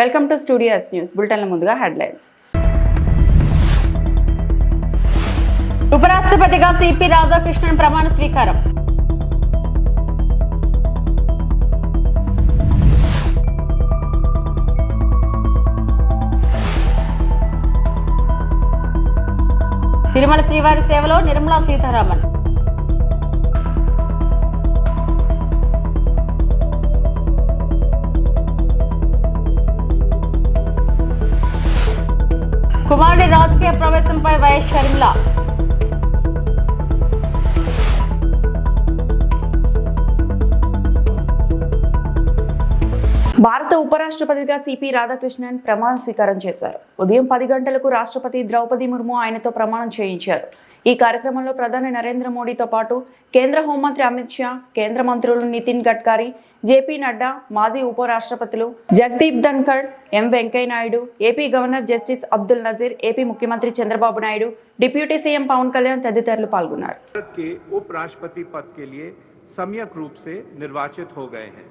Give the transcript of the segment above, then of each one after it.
Welcome to studios news బులెటిన్ల ముందుగా headlines. ఉపరాష్ట్రపతిగా CP Radhakrishnan ప్రమాణ స్వీకారం. తిరుమల శ్రీవారి సేవలో నిర్మలా సీతారామన్. కుమారుడి రాజకీయ ప్రవేశంపై వైఎస్ షర్మిల. భారత ఉపరాష్ట్రపతిగా సిపి రాధాకృష్ణన్ ప్రమాణ స్వీకారం చేశారు. ఉదయం 10 గంటలకు రాష్ట్రపతి ద్రౌపది ముర్ము ఆయనతో ప్రమాణం చేయించారు. ఈ కార్యక్రమంలో ప్రధాని నరేంద్ర మోడీతో పాటు కేంద్ర హోంమంత్రి అమిత్ షా, కేంద్ర మంత్రులు నితిన్ గడ్కరీ, జేపీ నడ్డా, మాజీ ఉపరాష్ట్రపతులు Jagdeep Dhankhar, M Venkaiah Naidu, AP governor justice Abdul Nazeer, AP ముఖ్యమంత్రి చంద్రబాబు నాయుడు, డిప్యూటీ సీఎం పవన్ కళ్యాణ్ తదితరులు పాల్గొన్నారు. उपराष्ट्रपति पद के लिए सम्यक रूप से निर्वाचित हो गए हैं.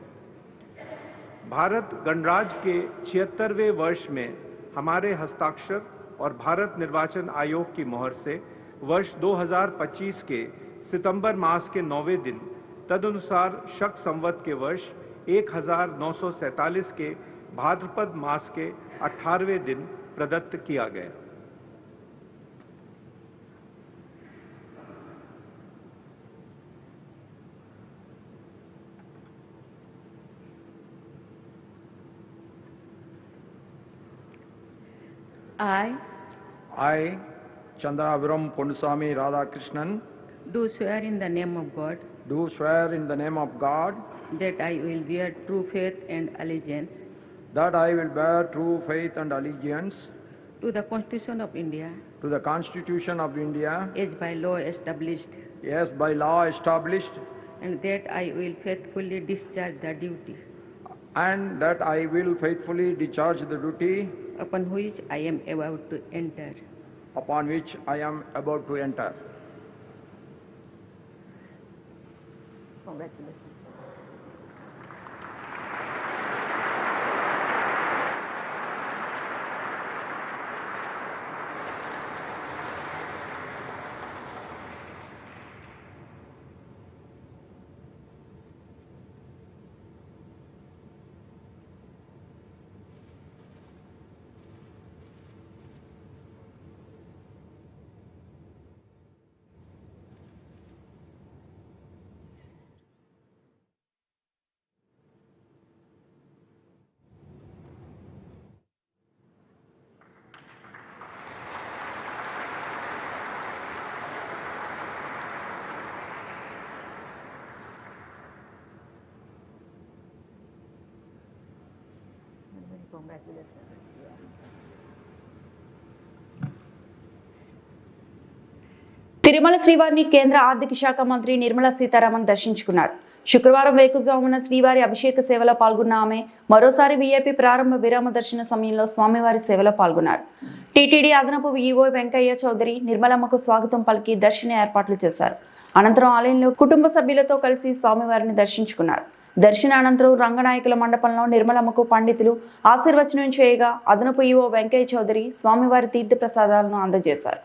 भारत गणराज्य के 76वें वर्ष में हमारे हस्ताक्षर और भारत निर्वाचन आयोग की मोहर से वर्ष 2025 के सितंबर मास के 9वें दिन तदनुसार शक संवत के वर्ष 1947 के भाद्रपद मास के 18वें दिन प्रदत्त किया गया. I, Chandraviram Ponnusamy Radhakrishnan, do swear in the name of God do swear in the name of God that I will bear true faith and allegiance that I will bear true faith and allegiance to the Constitution of India to the Constitution of India as by law established, as by law established, and that I will faithfully discharge the duty and that I will faithfully discharge the duty upon which I am about to enter. upon which I am about to enter. Congratulations. Tirumala శ్రీవారిని కేంద్ర ఆర్థిక శాఖ మంత్రి నిర్మలా సీతారామన్ దర్శించుకున్నారు. శుక్రవారం వేకుజామున శ్రీవారి అభిషేక సేవలో పాల్గొన్న ఆమె మరోసారి వీఐపీ ప్రారంభ విరామ దర్శన సమయంలో స్వామివారి సేవలో పాల్గొన్నారు. టీటీడీ అదనపు ఈవో వెంకయ్య చౌదరి నిర్మలమ్మకు స్వాగతం పలికి దర్శన ఏర్పాట్లు చేశారు. అనంతరం ఆలయంలో కుటుంబ సభ్యులతో కలిసి స్వామివారిని దర్శించుకున్నారు. దర్శన అనంతరం రంగనాయకుల మండపంలో నిర్మలమ్మకు పండితులు ఆశీర్వచనం చేయగా అదనపు ఈవో వెంకయ్య చౌదరి స్వామివారి తీర్థ ప్రసాదాలను అందజేశారు.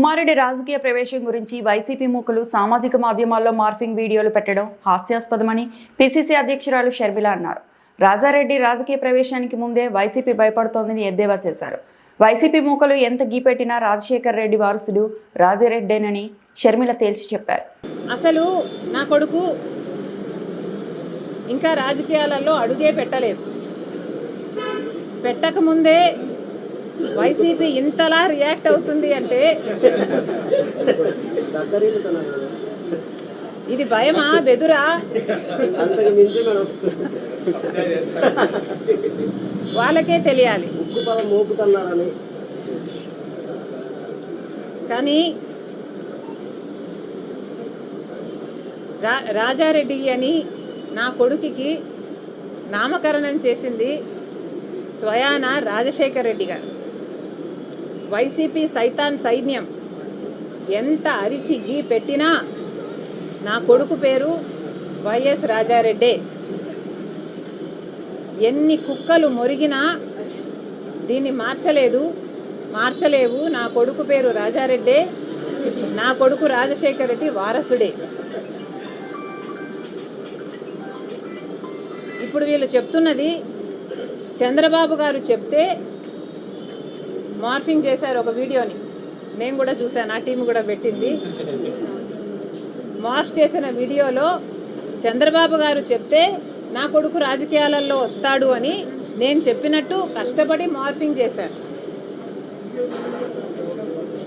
కుమారుడి రాజకీయ ప్రవేశం గురించి వైసీపీ మూకలు సామాజిక మాధ్యమాల్లో మార్ఫింగ్ వీడియోలు పెట్టడం హాస్యాస్పదమని పిసిసి అధ్యక్షురాలు షర్మిల అన్నారు. రాజారెడ్డి రాజకీయ ప్రవేశానికి ముందే వైసీపీ భయపడుతోందని ఎద్దేవా చేశారు. వైసీపీ మూకలు ఎంత గీపెట్టినా రాజశేఖర్ రెడ్డి వారసుడు రాజారెడ్డేనని షర్మిల తేల్చి చెప్పారు. అసలు నా కొడుకు ఇంకా రాజకీయాలలో అడుగే పెట్టలేదు. పెట్టకముందే వైసీపీ ఇంతలా రియాక్ట్ అవుతుంది అంటే ఇది భయమా బెదురా? వాళ్ళకే తెలియాలి. కానీ రాజారెడ్డి అని నా కొడుకుకి నామకరణం చేసింది స్వయాన రాజశేఖర్ రెడ్డి గారు. వైసీపీ సైతాన్ సైన్యం ఎంత అరిచి గీ పెట్టినా నా కొడుకు పేరు వైఎస్ రాజారెడ్డే. ఎన్ని కుక్కలు మొరిగినా దీన్ని మార్చలేవు. నా కొడుకు పేరు రాజారెడ్డే, నా కొడుకు రాజశేఖర్ రెడ్డి వారసుడే. ఇప్పుడు వీళ్ళు చెప్తున్నది చంద్రబాబు గారు చెప్తే మార్ఫింగ్ చేశారు ఒక వీడియోని. నేను కూడా చూశాను, ఆ టీం కూడా పెట్టింది. మార్ఫ్ చేసిన వీడియోలో చంద్రబాబు గారు చెప్తే నా కొడుకు రాజకీయాలలో వస్తాడు అని నేను చెప్పినట్టు కష్టపడి మార్ఫింగ్ చేశారు.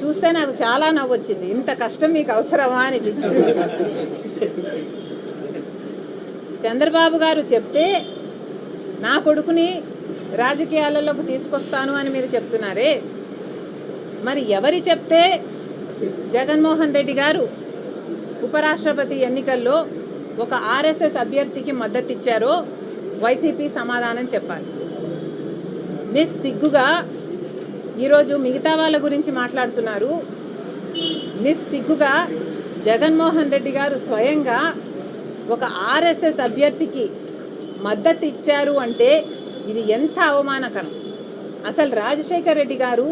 చూస్తే నాకు చాలా నవ్వు వచ్చింది. ఇంత కష్టం మీకు అవసరమా అనిపించింది. చంద్రబాబు గారు చెప్తే నా కొడుకుని రాజకీయాలలోకి తీసుకొస్తాను అని మీరు చెప్తున్నారే, మరి ఎవరి చెప్తే జగన్మోహన్ రెడ్డి గారు ఉపరాష్ట్రపతి ఎన్నికల్లో ఒక ఆర్ఎస్ఎస్ అభ్యర్థికి మద్దతు ఇచ్చారో వైసీపీ సమాధానం చెప్పాలి. నిస్సిగ్గుగా ఈరోజు మిగతా వాళ్ళ గురించి మాట్లాడుతున్నారు. నిస్సిగ్గుగా జగన్మోహన్ రెడ్డి గారు స్వయంగా ఒక ఆర్ఎస్ఎస్ అభ్యర్థికి మద్దతు ఇచ్చారు అంటే ఇది ఎంత అవమానకరం. అసలు రాజశేఖర్ రెడ్డి గారు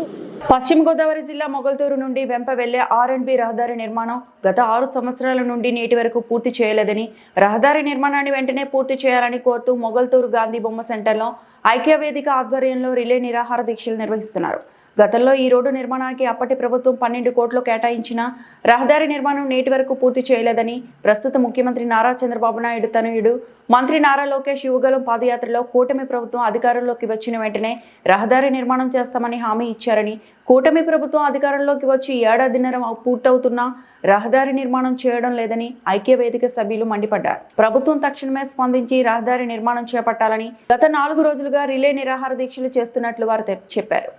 పశ్చిమ గోదావరి జిల్లా మొగల్తూరు నుండి వెంప వెళ్లే R&B రహదారి నిర్మాణం గత 6 సంవత్సరాల నుండి నేటి వరకు పూర్తి చేయలేదని, రహదారి నిర్మాణాన్ని వెంటనే పూర్తి చేయాలని కోరుతూ మొగల్తూరు గాంధీ బొమ్మ సెంటర్లో ఐక్యవేదిక ఆధ్వర్యంలో రిలే నిరాహార దీక్షలు నిర్వహిస్తున్నారు. గతంలో ఈ రోడ్డు నిర్మాణానికి అప్పటి ప్రభుత్వం 12 కోట్లు కేటాయించిన రహదారి నిర్మాణం నేటి వరకు పూర్తి చేయలేదని, ప్రస్తుత ముఖ్యమంత్రి నారా చంద్రబాబు నాయుడు తనయుడు మంత్రి నారా లోకేష్ యువగలం పాదయాత్రలో కూటమి ప్రభుత్వం అధికారంలోకి వచ్చిన వెంటనే రహదారి నిర్మాణం చేస్తామని హామీ ఇచ్చారని, కూటమి ప్రభుత్వం అధికారంలోకి వచ్చి ఏడాదిన్నర పూర్తవుతున్నా రహదారి నిర్మాణం చేయడం లేదని ఐక్యవేదిక సభ్యులు మండిపడ్డారు. ప్రభుత్వం తక్షణమే స్పందించి రహదారి నిర్మాణం చేపట్టాలని గత 4 రోజులుగా రిలే నిరాహార దీక్షలు చేస్తున్నట్లు వారు చెప్పారు.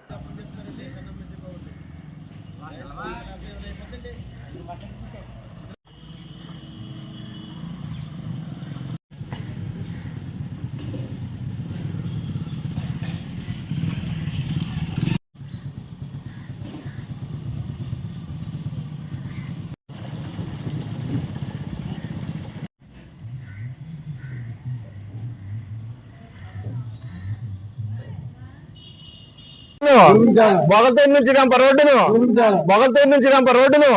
మొగల్తూరు నుంచి రంప రోడ్డును నిర్మించాలి. మొగల్తూరు నుంచి రంప రోడ్డును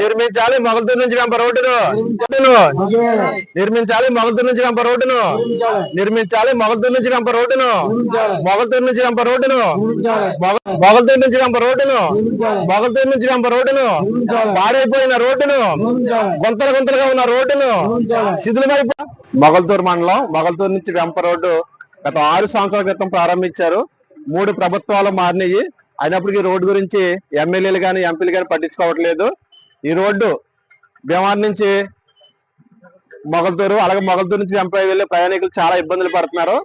నిర్మించాలి. మొగల్తూరు నుంచి రంప రోడ్డును నిర్మించాలి. మొగల్తూరు నుంచి రంప రోడ్డును నిర్మించాలి. మొగల్తూరు నుంచి రంప రోడ్డును మొగల్తూరు నుంచి రంప రోడ్డును మొగల్తూరు నుంచి రంప రోడ్డును మొగల్తూరు నుంచి రంప రోడ్డును పాడైపోయిన రోడ్డును, గుంతలుగా ఉన్న రోడ్డును శిథిలమైపో మొగల్తూరు మండలం మొగల్తూరు నుంచి రంప రోడ్డు గత 6 సంవత్సరాల క్రితం ప్రారంభించారు. 3 ప్రభుత్వాలు మారినాయి. అయినప్పటికీ రోడ్డు గురించి ఎమ్మెల్యేలు కానీ ఎంపీలు కానీ పట్టించుకోవట్లేదు. ఈ రోడ్డు భీమవరం నుంచి మొగల్తూరు, అలాగే మొగల్తూరు నుంచి వెంపై వెళ్ళే ప్రయాణికులు చాలా ఇబ్బందులు పడుతున్నారు.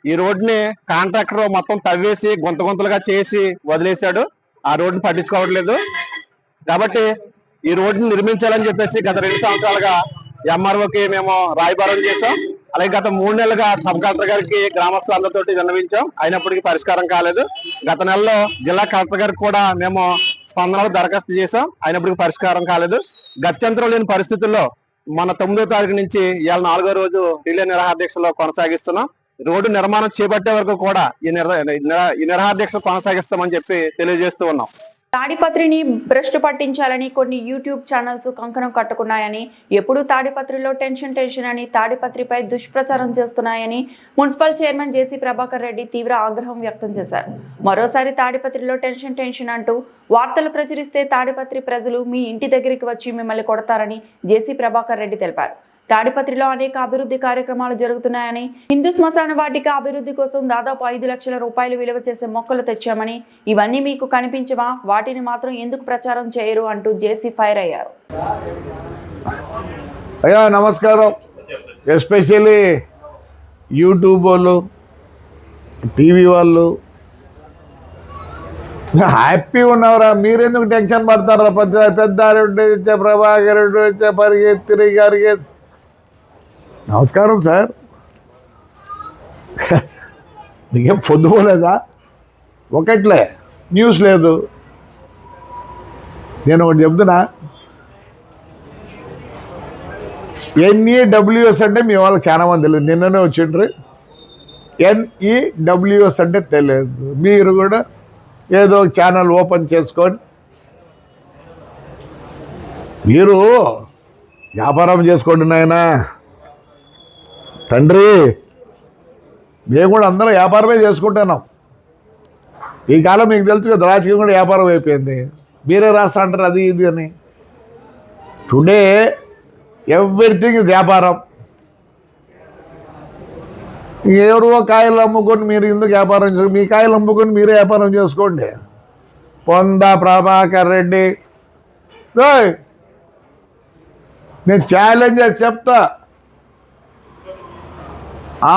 ఈ రోడ్డుని కాంట్రాక్టర్ మొత్తం తవ్వేసి గుంతలుగా చేసి వదిలేశాడు. ఆ రోడ్డుని పట్టించుకోవట్లేదు. కాబట్టి ఈ రోడ్డుని నిర్మించాలని చెప్పేసి గత 2 సంవత్సరాలుగా ఎంఆర్ఓకి మేము రాయబారం చేశాం. అలాగే గత 3 నెలలుగా సబ్ కలెక్టర్ గారికి గ్రామస్తులందరితో విన్నవించాం, అయినప్పటికీ పరిష్కారం కాలేదు. గత నెలలో జిల్లా కలెక్టర్ గారికి కూడా మేము స్పందనలో దరఖాస్తు చేశాం, అయినప్పటికీ పరిష్కారం కాలేదు. గత్యంతరం లేని పరిస్థితుల్లో మన 9వ తారీఖు నుంచి ఇవాళ 4వ రోజు రిలే నిరాహార దీక్షలో కొనసాగిస్తున్నాం. రోడ్డు నిర్మాణం చేపట్టే వరకు కూడా ఈ నిరాహార దీక్ష కొనసాగిస్తామని చెప్పి తెలియజేస్తూ ఉన్నాం. తాడిపత్రిని భ్రష్టు పట్టించాలని కొన్ని యూట్యూబ్ ఛానల్స్ కంకణం కట్టుకున్నాయని, ఎప్పుడు తాడిపత్రిలో టెన్షన్ అని తాడిపత్రిపై దుష్ప్రచారం చేస్తున్నాయని మున్సిపల్ చైర్మన్ జేసీ ప్రభాకర్ రెడ్డి తీవ్ర ఆగ్రహం వ్యక్తం చేశారు. మరోసారి తాడిపత్రిలో టెన్షన్ అంటూ వార్తలు ప్రచురిస్తే తాడిపత్రి ప్రజలు మీ ఇంటి దగ్గరికి వచ్చి మిమ్మల్ని కొడతారని జేసీ ప్రభాకర్ రెడ్డి తెలిపారు. తాడిపత్రిలో అనేక అభివృద్ధి కార్యక్రమాలు జరుగుతున్నాయని, హిందూ శ్మశాన వాటిక అభివృద్ధి కోసం దాదాపు 5 లక్షల రూపాయలు విలువ చేసే మొక్కలు తెచ్చామని, ఇవన్నీ మీకు కనిపించవా, వాటిని మాత్రం ఎందుకు ప్రచారం చేయరు అంటూ జేసీ ఫైర్ అయ్యారు. అయ్యా నమస్కారం. ఎస్పెషల్లీ యూట్యూబ్ వాళ్ళు, టీవీ వాళ్ళు హ్యాపీ ఉన్నవరా, మీరెందుకు టెన్షన్ పడతారా? పెద్ద రెడ్డి ప్రభాకర్ రెడ్డి వచ్చే పరిగెత్తి. నమస్కారం సార్, నీకేం పొద్దుపోలేదా? ఒకట్లే న్యూస్ లేదు. నేను ఒకటి చెప్తున్నా, NEWS అంటే మీ వాళ్ళకి చాలా మంది తెలియదు, నిన్ననే వచ్చిండ్రు. NEWS అంటే తెలియదు. మీరు కూడా ఏదో ఛానల్ ఓపెన్ చేసుకొని మీరు వ్యాపారం చేసుకోండి నాయనా. తండ్రి మేము కూడా అందరం వ్యాపారమే చేసుకుంటున్నాం. ఈ కాలం మీకు తెలుసు కదా, రాజకీయం కూడా వ్యాపారం అయిపోయింది. మీరే రాస్తా అంటారు అది ఇది అని. టుడే ఎవ్రీథింగ్ ఇస్ వ్యాపారం. ఎవరో కాయలు అమ్ముకొని మీరు ఎందుకు వ్యాపారం చేసుకోండి, మీ కాయలు అమ్ముకొని మీరే వ్యాపారం చేసుకోండి. పొందా ప్రభాకర్ రెడ్డి, నేను ఛాలెంజ్ చేసి చెప్తా,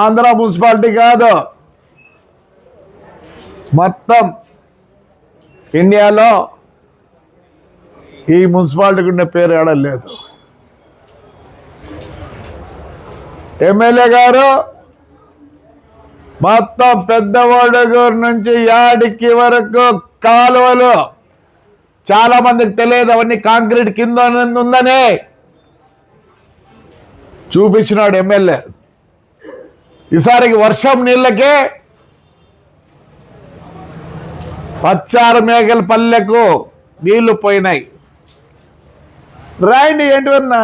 ఆంధ్ర మున్సిపాలిటీ కాదు, మొత్తం ఇండియాలో ఈ మున్సిపాలిటీకి ఉన్న పేరు ఏడలేదు. ఎమ్మెల్యే గారు మొత్తం పెద్దవాడగూరు నుంచి యాడికి వరకు కాలువలు, చాలా మందికి తెలియదు అవన్నీ కాంక్రీట్ కింద ఉందని చూపించినాడు ఎమ్మెల్యే. ఈసారికి వర్షం నీళ్ళకే పచ్చారు మేకల పల్లెకు నీళ్లు పోయినాయి. రాయండి ఏంటివన్నా,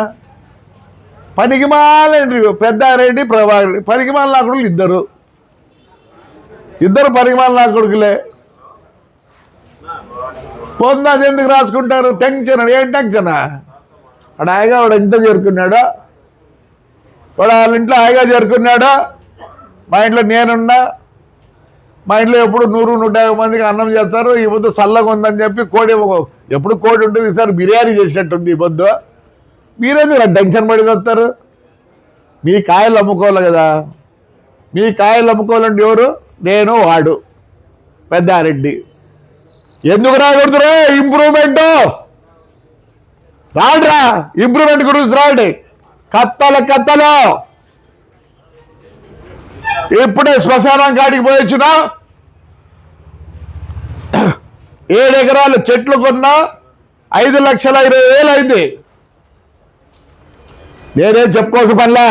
పనికిమాలండి పెద్దారెడ్డి ప్రభాకర్ రెడ్డి, పనికిమాల నా కొడుకులు ఇద్దరు పనికిమాల నా కొడుకులే. పొందది ఎందుకు రాసుకుంటారు? టెన్షన్. ఏం టెన్షనా? వాడు హాయిగా వాడు ఇంత చేరుకున్నాడు, వాడు వాళ్ళ ఇంట్లో హాయిగా చేరుకున్నాడు. మా ఇంట్లో నేనున్నా, మా ఇంట్లో ఎప్పుడు 100-150 మందికి అన్నం చేస్తారు. ఈ పొద్దు చల్లగా ఉందని చెప్పి కోడి, ఎప్పుడు కోడి ఉంటుంది, ఈసారి బిర్యానీ చేసినట్టుంది ఈ పొద్దు. మీరేందుకు టెన్షన్ పడి వస్తారు? మీ కాయలు అమ్ముకోవాలి కదా. మీ కాయలు అమ్ముకోవాలండి ఎవరు? నేను, వాడు పెద్దారెడ్డి. ఎందుకు రాకూడదురా? ఇంప్రూవ్మెంట్ రాడ్రా, ఇంప్రూవ్మెంట్ గురించి రాండి. కత్తలు ఇప్పుడే శ్మశానం కాడికి పోయి వచ్చిన 7 ఎకరాలు చెట్లు కొన్నా 5,20,000 అయింది. నేనేం చెప్పుకోవచ్చు పనిలే.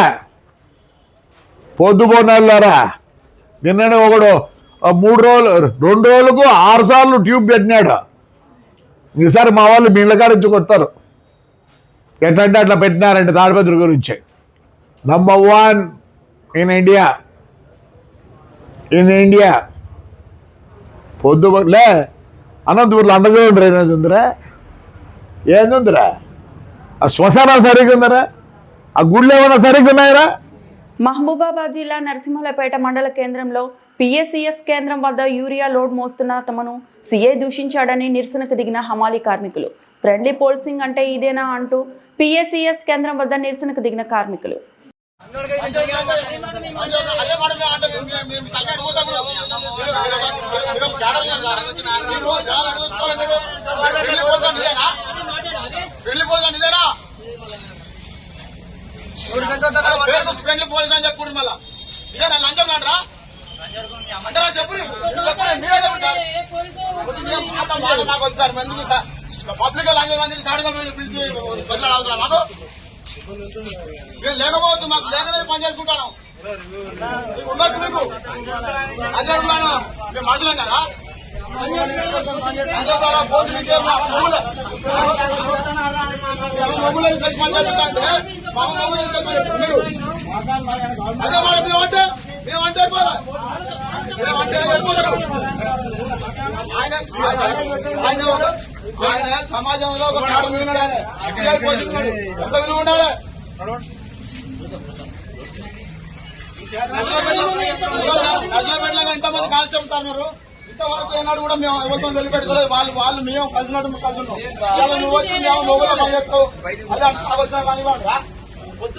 పొద్దుపోనారా, నిన్ననే ఒకడు 2 రోజులకు 6 సార్లు ట్యూబ్ పెట్టినాడు. ఈసారి మా వాళ్ళు మీ ఇళ్ళ కాడించి కొత్తారు. ఎట్లంటే అట్లా పెట్టినారంటే తాడిపత్రి గురించి. Number 1 in India. పొద్దులే అనంతపూర్లో అండర్గ్రౌండ్ డ్రైనేజ్ ఉందిరా, ఏందుందిరా? ఆ శ్మశానాలు సరిగ్గా ఉందరా? ఆ గుళ్ళు ఏమైనా సరిగ్గా ఉన్నాయరా? మహబూబాబాద్ జిల్లా నరసింహులపేట మండల కేంద్రంలో PSCS కేంద్రం వద్ద యూరియా లోడ్ మోస్తున్న తమను CA దూషించాడని నిరసనకు దిగిన హమాలీ కార్మికులు. ఫ్రెండ్లీ పోల్సింగ్ అంటే ఇదేనా అంటూ PSCS కేంద్రం వద్ద నిరసనకు దిగిన కార్మికులు. ఫ్రెండ్లీ పోలీస్ అని చెప్పుకుంటు మళ్ళా ఇదే నా లంచం కానరా అంటే చెప్పు మీరే చెప్పుంటారు నాకు వస్తారు ఎందుకు సార్ పబ్లిక్ లంచం మందిని సాడుగా పిలిచి బదిలాడు అవుతున్నా మాకు మేము లేకపోవద్దు మాకు లేకనే పని చేసుకుంటాను ఉండొచ్చు మీకు అదే అనుకున్నాను మేము మాట్లాడాం కదా మొగ్గులు పని చేస్తా అంటే మా మొగ్గులు మీరు అదే మాట మేమంటే వెళ్ళిపోతారు ఆయన సమాజంలో ఒక కారణం ఉండాలి ఎంత విలువ ఉండాలి నర్సరాపేటలో ఎంతమంది కానిస్టేబుల్ ఉన్నారు ఇంతవరకు ఏనాడు కూడా మేము ఎవరితో వదిలిపెట్టుకోలేదు వాళ్ళు మేము కలిసినట్టు కలిసి ఉన్నాం ఇవాళ నువ్వు వచ్చి మేము మొగ్గులో పని చేస్తావు అదే వచ్చిన కానీ వాడరా మేము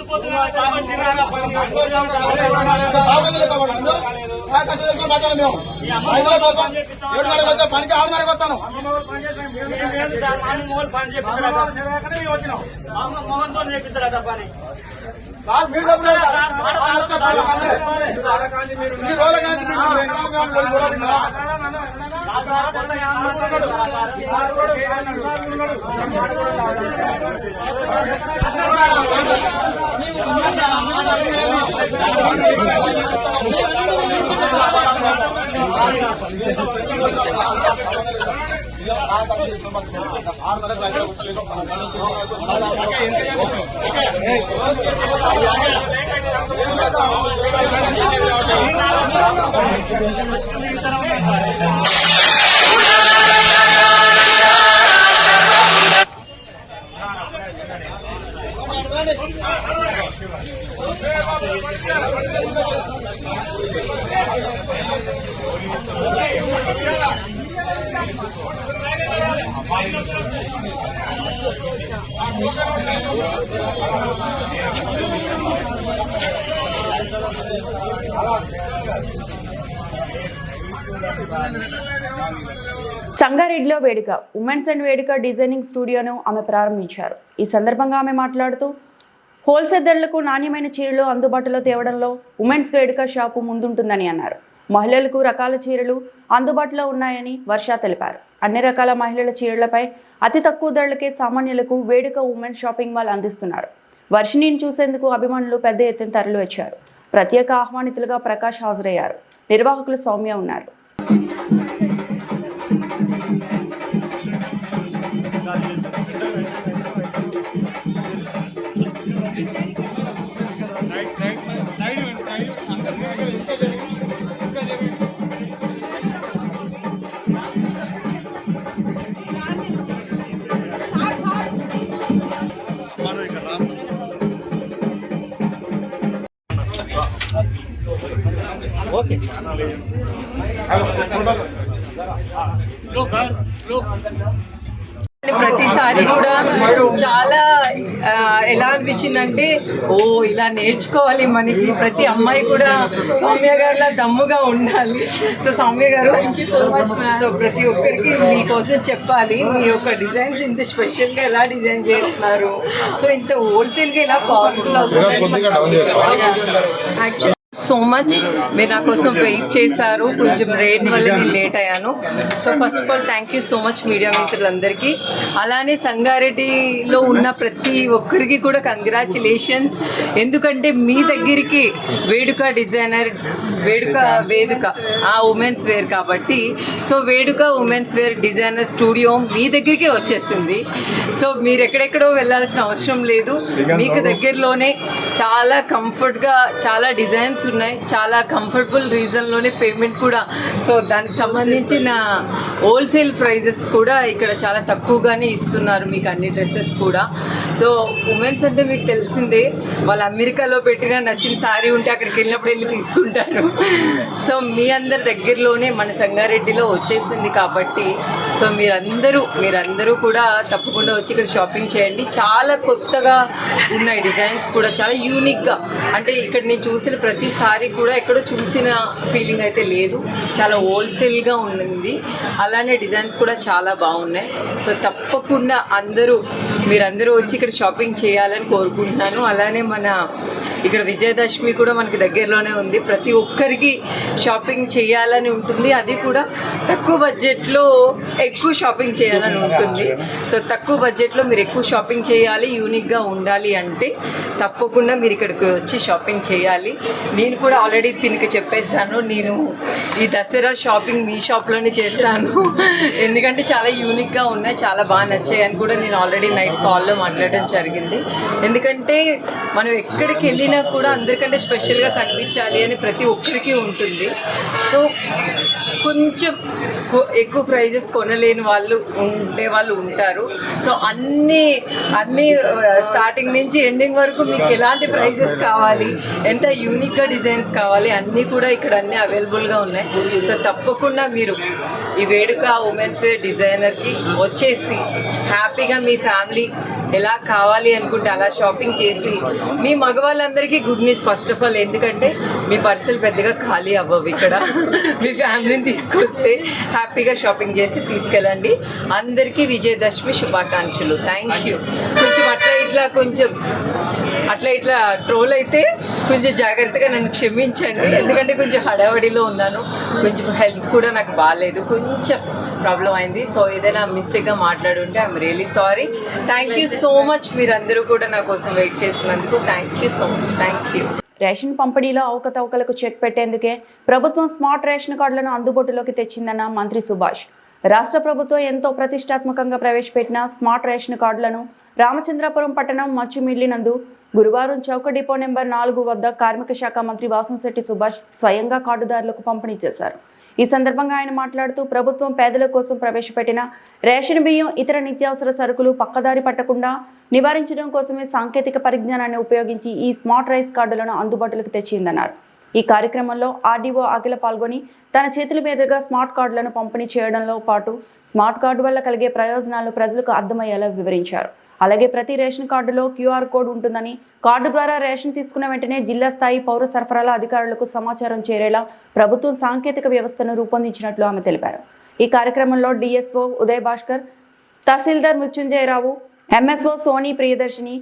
7:30 పనికి 6:30 వస్తాను సార్ మీరు సంగారెడ్డిలో వేడుక ఉమెన్స్ అండ్ వేడుక డిజైనింగ్ స్టూడియోను ఆమె ప్రారంభించారు. ఈ సందర్భంగా ఆమె మాట్లాడుతూ హోల్సేల్ ధరలకు నాణ్యమైన చీరలు అందుబాటులో తేవడంలో ఉమెన్స్ వేడుక షాపు ముందుంటుందని అన్నారు. మహిళలకు రకాల చీరలు అందుబాటులో ఉన్నాయని వర్ష తెలిపారు. అన్ని రకాల మహిళల చీరలపై అతి తక్కువ ధరలకే సామాన్యులకు వేడుక ఉమెన్స్ షాపింగ్ మాల్ అందిస్తున్నారు. వర్షిణిని చూసేందుకు అభిమానులు పెద్ద ఎత్తున తరలి వచ్చారు. ప్రత్యేక ఆహ్వానితులుగా ప్రకాష్ హాజరయ్యారు. నిర్వాహకులు సౌమ్య ఉన్నారు. ప్రతిసారి కూడా చాలా ఎలా అనిపించిందంటే ఇలా నేర్చుకోవాలి, మనకి ప్రతి అమ్మాయి కూడా సౌమ్య గారిలా దమ్ముగా ఉండాలి. సో సౌమ్య గారు సో ప్రతి ఒక్కరికి మీకోసం చెప్పాలి, మీ యొక్క డిజైన్స్ ఇంత స్పెషల్గా ఎలా డిజైన్ చేస్తున్నారు, సో ఇంత హోల్సేల్గా ఎలా పాసిబుల్ అవుతుంది. యాక్చువల్లీ సో మచ్ మీరు నా కోసం వెయిట్ చేశారు. కొంచెం రేట్ వల్ల నేను లేట్ అయ్యాను. So first of all thank you so much media మిత్రులందరికీ. అలానే సంగారెడ్డిలో ఉన్న ప్రతి ఒక్కరికి కూడా కంగ్రాచులేషన్స్. ఎందుకంటే మీ దగ్గరికి వేడుక డిజైనర్ వేడుక ఆ ఉమెన్స్ వేర్ కాబట్టి సో వేడుక ఉమెన్స్ వేర్ డిజైనర్ స్టూడియో మీ దగ్గరికే వచ్చేసింది. సో మీరు ఎక్కడెక్కడో వెళ్ళాల్సిన అవసరం లేదు, మీకు దగ్గరలోనే చాలా కంఫర్ట్గా చాలా డిజైన్స్ ఉన్నాయి, చాలా కంఫర్టబుల్ రీజన్లోనే పేమెంట్ కూడా. సో దానికి సంబంధించిన హోల్సేల్ ప్రైజెస్ కూడా ఇక్కడ చాలా తక్కువగానే ఇస్తున్నారు మీకు అన్ని డ్రెస్సెస్ కూడా. సో ఉమెన్స్ అంటే మీకు తెలిసిందే, వాళ్ళు అమెరికాలో పెట్టిన నచ్చిన శారీ ఉంటే అక్కడికి వెళ్ళినప్పుడు వెళ్ళి తీసుకుంటారు. సో మీ అందరి దగ్గరలోనే మన సంగారెడ్డిలో వచ్చేసింది కాబట్టి సో మీరందరూ కూడా తప్పకుండా వచ్చి ఇక్కడ షాపింగ్ చేయండి. చాలా కొత్తగా ఉన్నాయి డిజైన్స్ కూడా, చాలా యూనిక్గా. అంటే ఇక్కడ నేను చూసిన ప్రతి సారీ కూడా ఎక్కడో చూసిన ఫీలింగ్ అయితే లేదు, చాలా హోల్సేల్గా ఉంది. అలానే డిజైన్స్ కూడా చాలా బాగున్నాయి. సో తప్పకుండా మీరందరూ వచ్చి ఇక్కడ షాపింగ్ చేయాలని కోరుకుంటున్నాను. అలానే మన ఇక్కడ విజయదశమి కూడా మనకి దగ్గరలోనే ఉంది. ప్రతి ఒక్కరికి షాపింగ్ చేయాలని ఉంటుంది, అది కూడా తక్కువ బడ్జెట్లో ఎక్కువ షాపింగ్ చేయాలని ఉంటుంది. సో తక్కువ బడ్జెట్లో మీరు ఎక్కువ షాపింగ్ చేయాలి, యూనిక్గా ఉండాలి అంటే తప్పకుండా మీరు ఇక్కడికి వచ్చి షాపింగ్ చేయాలి. నేను కూడా ఆల్రెడీ దీనికి చెప్పేశాను, నేను ఈ దసరా షాపింగ్ మీ షాప్లోనే చేస్తాను, ఎందుకంటే చాలా యూనిక్గా ఉన్నాయి, చాలా బాగా నచ్చాయి అని కూడా నేను ఆల్రెడీ నైట్ కాల్లో మాట్లాడడం జరిగింది. ఎందుకంటే మనం ఎక్కడికి వెళ్ళినా కూడా అందరికంటే స్పెషల్గా కనిపించాలి అని ప్రతి ఒక్కరికి ఉంటుంది. సో కొంచెం ఎక్కువ ప్రైజెస్ కొనలేని వాళ్ళు ఉంటారు. సో అన్నీ స్టార్టింగ్ నుంచి ఎండింగ్ వరకు మీకు ఎలాంటి ప్రైజెస్ కావాలి, ఎంత యూనిక్గా డిజైన్స్ కావాలి, అన్నీ కూడా ఇక్కడ అన్నీ అవైలబుల్గా ఉన్నాయి. సో తప్పకుండా మీరు ఈ వేడుక ఉమెన్స్ వేర్ డిజైనర్కి వచ్చేసి హ్యాపీగా మీ ఫ్యామిలీ ఎలా కావాలి అనుకుంటే అలా షాపింగ్ చేసి, మీ మగవాళ్ళందరికీ good news first of all, ఎందుకంటే మీ పర్సులు పెద్దగా ఖాళీ అవ్వవు. ఇక్కడ మీ ఫ్యామిలీని తీసుకొస్తే హ్యాపీగా షాపింగ్ చేసి తీసుకెళ్ళండి. అందరికీ విజయదశమి శుభాకాంక్షలు. Thank you. కొంచెం అట్లా ఇట్లా ట్రోల్ అయితే కొంచెం జాగ్రత్తగా నన్ను క్షమించండి, ఎందుకంటే కొంచెం హడావడిలో ఉన్నాను, కొంచెం హెల్త్ కూడా నాకు బాగాలేదు, కొంచెం ప్రాబ్లం అయింది. సో ఏదైనా మిస్టేక్గా మాట్లాడుంటే I'm really sorry. Thank you so much, మీరందరూ కూడా నా కోసం వెయిట్ చేసినందుకు thank you so much. Thank you. Ration పంపిణీలో అవకతవకలకు చెక్ పెట్టేందుకే ప్రభుత్వం స్మార్ట్ రేషన్ కార్డులను అందుబాటులోకి తెచ్చిందన్న మంత్రి సుభాష్. రాష్ట్ర ప్రభుత్వం ఎంతో ప్రతిష్టాత్మకంగా ప్రవేశపెట్టిన స్మార్ట్ రేషన్ కార్డులను రామచంద్రాపురం పట్టణం మచ్చుమిల్లి నందు గురువారం చౌక డిపో నెంబర్ 4 వద్ద కార్మిక శాఖ మంత్రి వాసంశెట్టి సుభాష్ స్వయంగా కార్డుదారులకు పంపిణీ చేశారు. ఈ సందర్భంగా ఆయన మాట్లాడుతూ ప్రభుత్వం పేదల కోసం ప్రవేశపెట్టిన రేషన్ బియ్యం, ఇతర నిత్యావసర సరుకులు పక్కదారి పట్టకుండా నివారించడం కోసమే సాంకేతిక పరిజ్ఞానాన్ని ఉపయోగించి ఈ స్మార్ట్ రైస్ కార్డులను అందుబాటులోకి తెచ్చిందన్నారు. ఈ కార్యక్రమంలో ఆర్డీఓ అఖిల పాల్గొని తన చేతుల మీదుగా స్మార్ట్ కార్డులను పంపిణీ చేయడంలో పాటు స్మార్ట్ కార్డు వల్ల కలిగే ప్రయోజనాలు ప్రజలకు అర్థమయ్యేలా వివరించారు. అలాగే ప్రతి రేషన్ కార్డులో QR కోడ్ ఉంటుందని, కార్డు ద్వారా రేషన్ తీసుకున్న వెంటనే జిల్లా స్థాయి పౌర సరఫరాల అధికారులకు సమాచారం చేరేలా ప్రభుత్వం సాంకేతిక వ్యవస్థను రూపొందించినట్లు ఆమె తెలిపారు. ఈ కార్యక్రమంలో DSO Uday Bhaskar, tahsildar Mrutyunjaya Rao, MSO Soni Priyadarshini,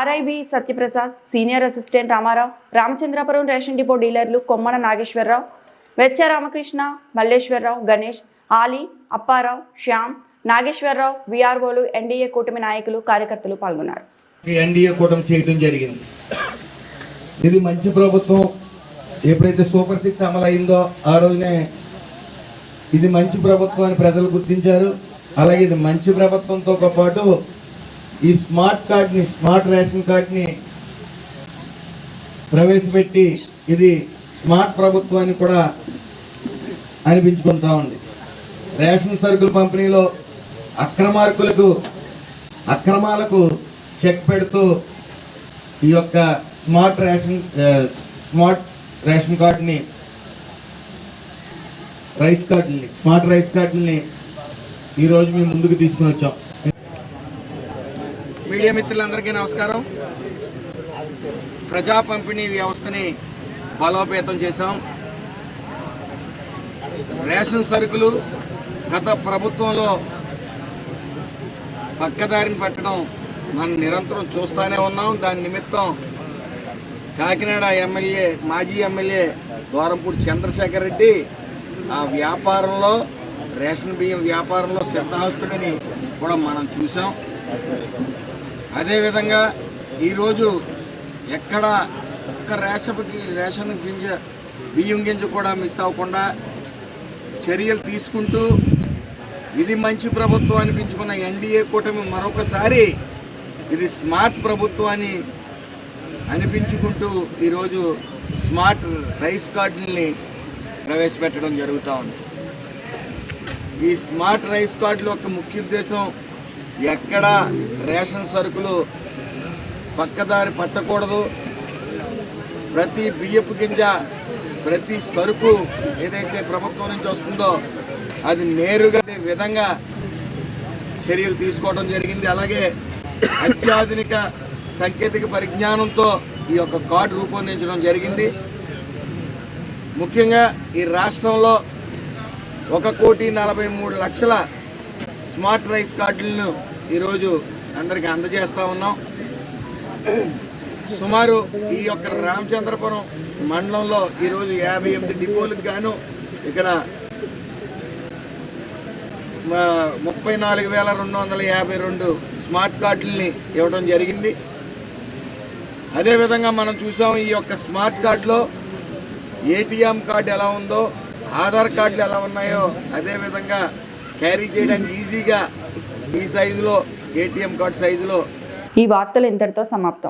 RIB Satyaprasad, senior assistant Rama Rao, Ramachandrapuram ration depot డీలర్లు కొమ్మన నాగేశ్వరరావు, వెచ్చ రామకృష్ణ, మల్లేశ్వరరావు, గణేష్, ఆలీ, అప్పారావు, శ్యామ్, నాగేశ్వరరావు, VROలు, NDA కూటమి నాయకులు, కార్యకర్తలు పాల్గొన్నారు. NDA కూటమి చేయడం జరిగింది. ఇది మంచి ప్రభుత్వం. ఎప్పుడైతే సూపర్ 6 అమలు అయిందో ఆ రోజునే ఇది మంచి ప్రభుత్వం అని ప్రజలు గుర్తించారు. అలాగే ఇది మంచి ప్రభుత్వంతో పాటు ఈ స్మార్ట్ రేషన్ కార్డ్ని ప్రవేశపెట్టి ఇది స్మార్ట్ ప్రభుత్వాన్ని కూడా అనిపించుకుంటా ఉంది. రేషన్ సరుకుల పంపిణీలో అక్రమాలకు చెక్ పెడుతూ ఈ యొక్క స్మార్ట్ రేషన్ కార్డుని స్మార్ట్ రైస్ కార్డుని ఈరోజు మేము ముందుకు తీసుకుని వచ్చాం. మీడియా మిత్రులందరికీ నమస్కారం. ప్రజా పంపిణీ వ్యవస్థని బలోపేతం చేశాం. రేషన్ సరుకులు గత ప్రభుత్వంలో పక్కదారిని పెట్టడం మనం నిరంతరం చూస్తూనే ఉన్నాం. దాని నిమిత్తం కాకినాడ మాజీ ఎమ్మెల్యే దూరంపూడి చంద్రశేఖర్ రెడ్డి ఆ వ్యాపారంలో, రేషన్ బియ్యం వ్యాపారంలో సిద్ధహస్తుడని కూడా మనం చూసాం. అదేవిధంగా ఈరోజు ఎక్కడ ఒక్క రేషన్ బియ్యం గింజ కూడా మిస్ అవ్వకుండా చర్యలు తీసుకుంటూ ఇది మంచి ప్రభుత్వం అనిపించుకున్న NDA కూటమి మరొకసారి ఇది స్మార్ట్ ప్రభుత్వాన్ని అనిపించుకుంటూ ఈరోజు స్మార్ట్ రైస్ కార్డుల్ని ప్రవేశపెట్టడం జరుగుతూ ఉంది. ఈ స్మార్ట్ రైస్ కార్డుల యొక్క ముఖ్య ఉద్దేశం ఎక్కడ రేషన్ సరుకులు పక్కదారి పట్టకూడదు. ప్రతి బియ్యపు గింజ, ప్రతి సరుకు ఏదైతే ప్రభుత్వం నుంచి వస్తుందో అది నేరుగా విధంగా చర్యలు తీసుకోవడం జరిగింది. అలాగే అత్యాధునిక సాంకేతిక పరిజ్ఞానంతో ఈ యొక్క కార్డు రూపొందించడం జరిగింది. ముఖ్యంగా ఈ రాష్ట్రంలో 1,43,00,000 స్మార్ట్ రైస్ కార్డులను ఈరోజు అందరికీ అందజేస్తూ ఉన్నాం. సుమారు ఈ యొక్క రామచంద్రపురం మండలంలో ఈరోజు 58 డిపోలకు గాను ఇక్కడ 34,252 స్మార్ట్ కార్డుల్ని ఇవ్వడం జరిగింది. అదేవిధంగా మనం చూసాం ఈ యొక్క స్మార్ట్ కార్డులో ఏటీఎం కార్డు ఎలా ఉందో, ఆధార్ కార్డులు ఎలా ఉన్నాయో అదేవిధంగా క్యారీ చేయడానికి ఈజీగా ఈ సైజులో ఏటీఎం కార్డు సైజులో. ఈ వార్తలు ఇంతటితో సమాప్తం.